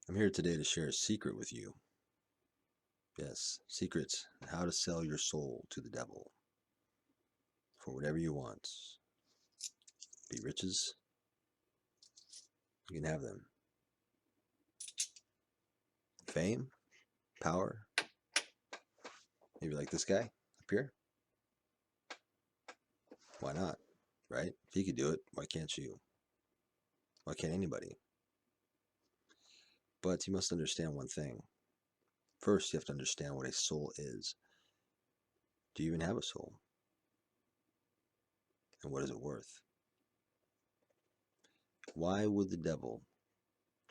I'm here today to share a secret with you. Yes, secrets on how to sell your soul to the devil for whatever you want. Be riches, you can have them. Fame, power, maybe like this guy up here. Why not? Right? If he could do it, why can't you? Why can't anybody? But you must understand one thing. First, you have to understand what a soul is. Do you even have a soul? And what is it worth? Why would the devil,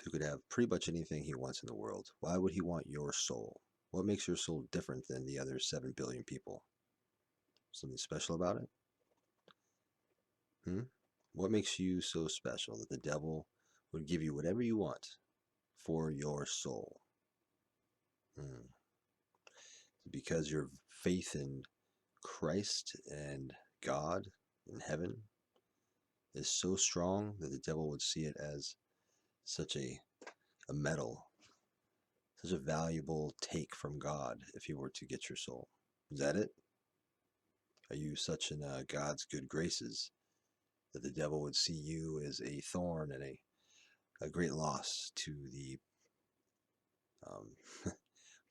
who could have pretty much anything he wants in the world, why would he want your soul? What makes your soul different than the other 7 billion people? Something special about it? Hmm? What makes you so special that the devil would give you whatever you want for your soul? Hmm. Because your faith in Christ and God in heaven is so strong that the devil would see it as such a medal, such a valuable take from God if he were to get your soul. Is that it? Are you such in God's good graces that the devil would see you as a thorn and a great loss to the um,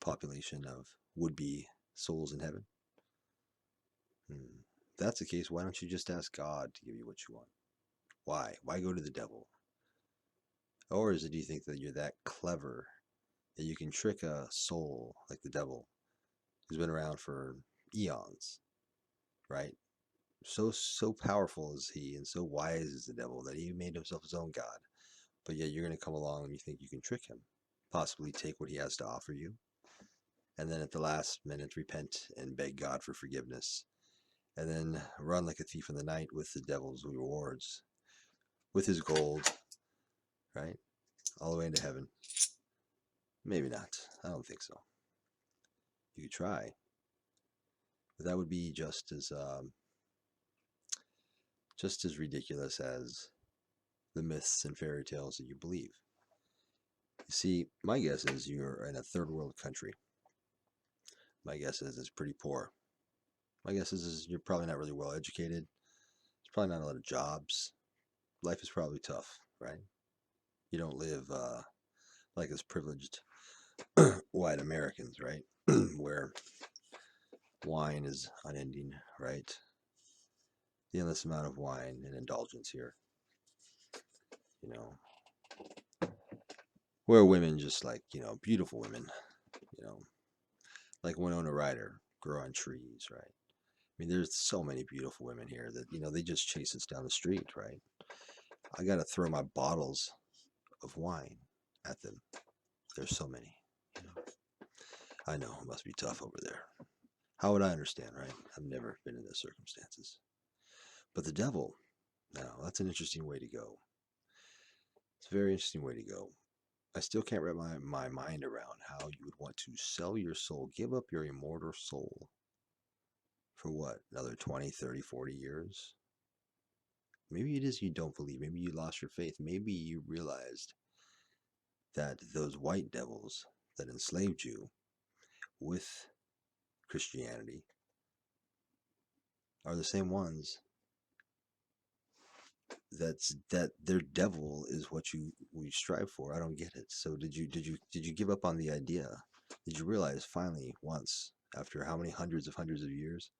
population of would-be souls in heaven? Hmm. If that's the case, why don't you just ask God to give you what you want? Why? Why go to the devil? Or is it, do you think that you're that clever that you can trick a soul like the devil who's been around for eons, right? So powerful is he and so wise is the devil that he made himself his own God. But yet you're going to come along and you think you can trick him, possibly take what he has to offer you, and then at the last minute repent and beg God for forgiveness, and then run like a thief in the night with the devil's rewards, with his gold, right? All the way into heaven. Maybe not. I don't think so. You could try, but that would be just as ridiculous as the myths and fairy tales that you believe. You see, my guess is you're in a third world country. My guess is it's pretty poor. My guess is you're probably not really well educated. There's probably not a lot of jobs. Life is probably tough, right? You don't live like us privileged white Americans, right? Where wine is unending, right? The endless amount of wine and indulgence here, you know, where women just like, beautiful women, you know, like Winona Ryder grow on trees, right? I mean, there's so many beautiful women here that, they just chase us down the street, right? I got to throw my bottles of wine at them. There's so many. You know. I know it must be tough over there. How would I understand, right? I've never been in those circumstances. But the devil, now, that's an interesting way to go. It's a very interesting way to go. I still can't wrap my mind around how you would want to sell your soul, give up your immortal soul for what, another 20, 30, 40 years? Maybe it is you don't believe. Maybe you lost your faith. Maybe you realized that those white devils that enslaved you with Christianity are the same ones that their devil is what we strive for. I don't get it. So did you give up on the idea? Did you realize finally once after how many hundreds of years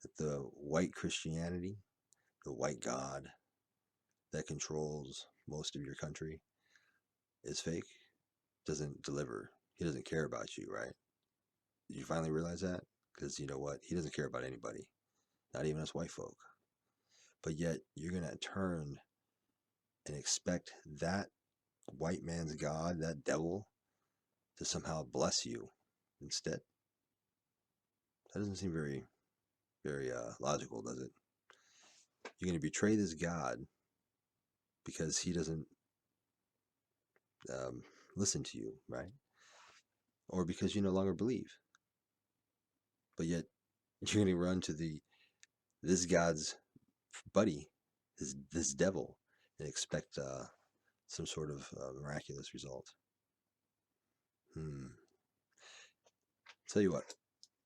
that the white Christianity, the white God that controls most of your country is fake? Doesn't deliver. He doesn't care about you, right? Did you finally realize that? Because you know what? He doesn't care about anybody, not even us white folk. But yet you're gonna turn and expect that white man's God, that devil, to somehow bless you instead. That doesn't seem very logical, does it? You're going to betray this God because he doesn't um, listen to you, right? Or because you no longer believe. But yet you're going to run to this God's buddy, this devil, and expect some sort of miraculous result. Hmm. Tell you what,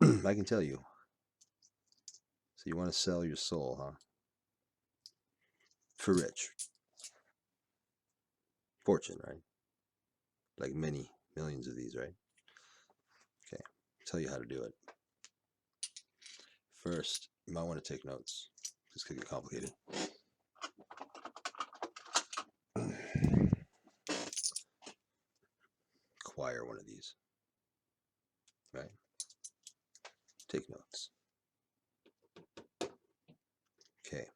I can tell you. So you want to sell your soul, huh? For rich. Fortune, right? Like many millions of these, right? Okay. Tell you how to do it. First, you might want to take notes. This could get complicated. Acquire one of these, right? Take notes. Okay.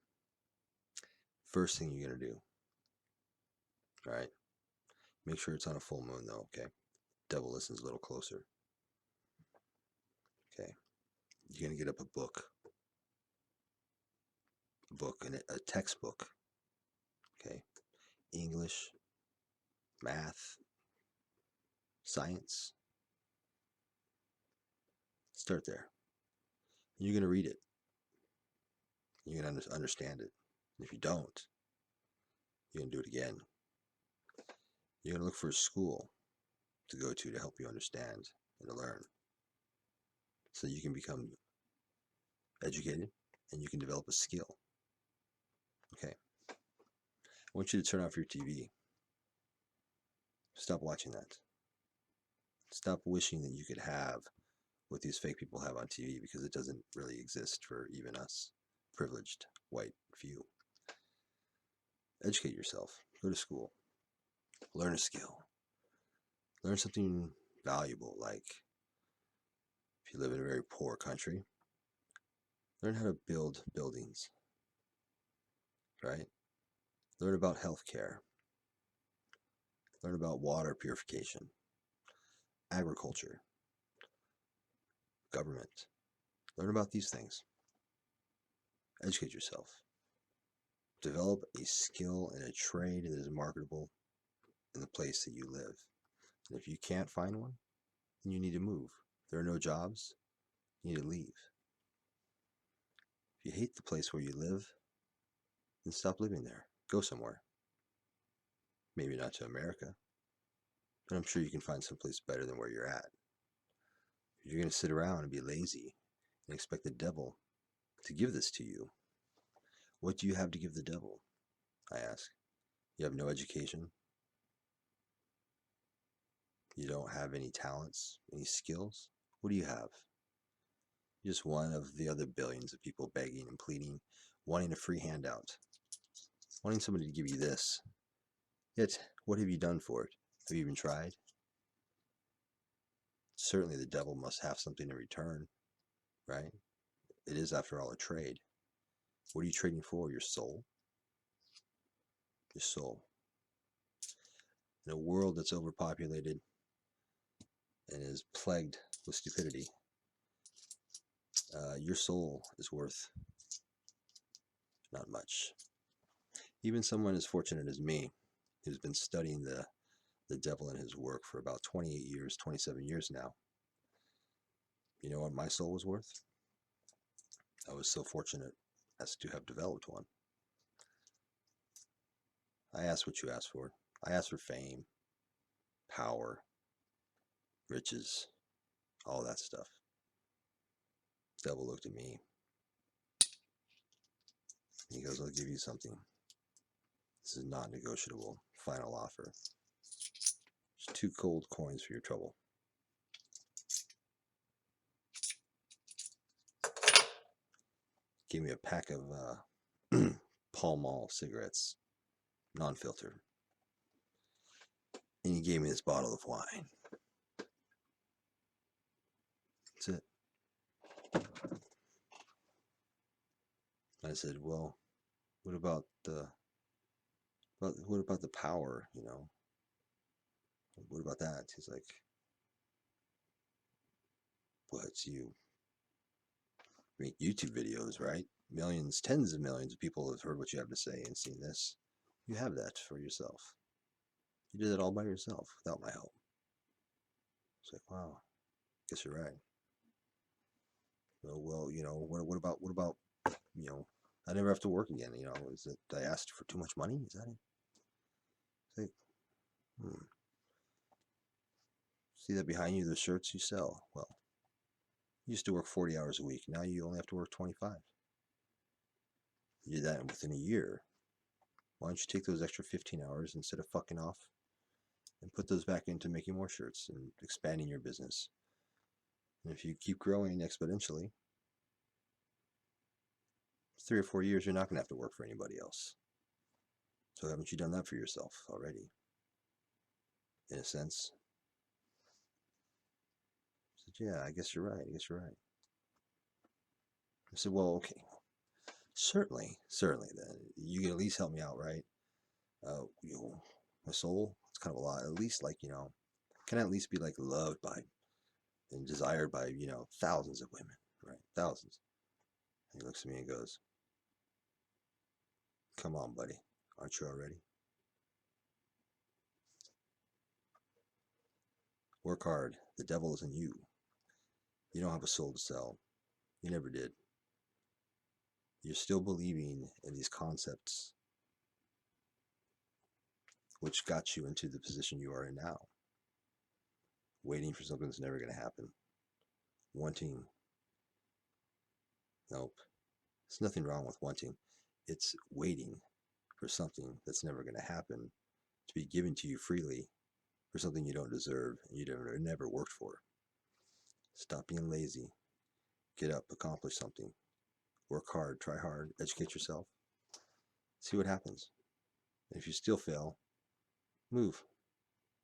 First thing you're going to do, right? Make sure it's on a full moon, though, okay? Devil listens a little closer. Okay. You're going to get up a book, a textbook, okay? English, math, science. Start there. You're going to read it. You're going to understand it. If you don't, you're going to do it again. You're going to look for a school to go to help you understand and to learn, so you can become educated and you can develop a skill. Okay. I want you to turn off your TV. Stop watching that. Stop wishing that you could have what these fake people have on TV, because it doesn't really exist for even us privileged white few. Educate yourself. Go to school. Learn a skill. Learn something valuable, like if you live in a very poor country, learn how to build buildings, right? Learn about healthcare. Learn about water purification, agriculture, government. Learn about these things. Educate yourself. Develop a skill and a trade that is marketable in the place that you live. And if you can't find one, then you need to move. If there are no jobs, you need to leave. If you hate the place where you live, then stop living there. Go somewhere. Maybe not to America, but I'm sure you can find someplace better than where you're at. If you're going to sit around and be lazy and expect the devil to give this to you, what do you have to give the devil? I ask. You have no education. You don't have any talents, any skills. What do you have? You're just one of the other billions of people begging and pleading, wanting a free handout, wanting somebody to give you this. Yet, what have you done for it? Have you even tried? Certainly the devil must have something in return, right? It is, after all, a trade. What are you trading for? Your soul? Your soul. In a world that's overpopulated and is plagued with stupidity, your soul is worth not much. Even someone as fortunate as me, who's been studying the devil and his work for about 28 years, 27 years now, you know what my soul was worth? I was so fortunate as to have developed one. I asked what you asked for. I asked for fame, power, riches, all that stuff. The devil looked at me. He goes, I'll give you something. This is not negotiable. Final offer. Just 2 cold coins for your trouble. Gave me a pack of Pall Mall cigarettes, non-filtered. And he gave me this bottle of wine. That's it. I said, well, what about the power, you know? What about that? He's like, what, you make YouTube videos, right? Millions, tens of millions of people have heard what you have to say and seen this. You have that for yourself. You did it all by yourself without my help. It's like, wow, guess you're right. Well, you know, what about, you know, I never have to work again, you know? Is it, I asked for too much money? Is that it? It's like, See that behind you, the shirts you sell? Well, you used to work 40 hours a week. Now you only have to work 25. You did that within a year. Why don't you take those extra 15 hours instead of fucking off and put those back into making more shirts and expanding your business? And if you keep growing exponentially, 3 or 4 years, you're not going to have to work for anybody else. So haven't you done that for yourself already? In a sense. I said, yeah, I guess you're right. I guess you're right. I said, well, okay. Certainly then. You can at least help me out, right? My soul, it's kind of a lot. At least, like, can I at least be, like, loved by and desired by, thousands of women, right? Thousands. And he looks at me and goes, come on, buddy. Aren't you already? Work hard. The devil is in you. You don't have a soul to sell. You never did. You're still believing in these concepts which got you into the position you are in now. Waiting for something that's never going to happen. Wanting. Nope. There's nothing wrong with wanting. It's waiting for something that's never going to happen to be given to you freely for something you don't deserve and you never worked for. Stop being lazy. Get up, accomplish something. Work hard, try hard, educate yourself. See what happens. And if you still fail, move.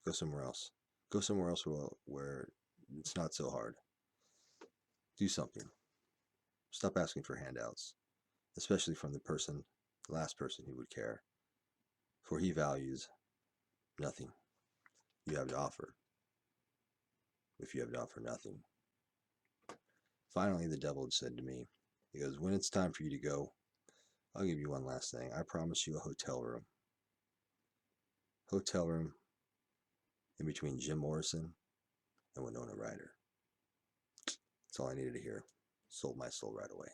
Go somewhere else. Go somewhere else where it's not so hard. Do something. Stop asking for handouts, especially from the last person who would care, for he values nothing you have to offer if you have to offer nothing. Finally, the devil had said to me, he goes, when it's time for you to go, I'll give you one last thing. I promise you a hotel room. Hotel room in between Jim Morrison and Winona Ryder. That's all I needed to hear. Sold my soul right away.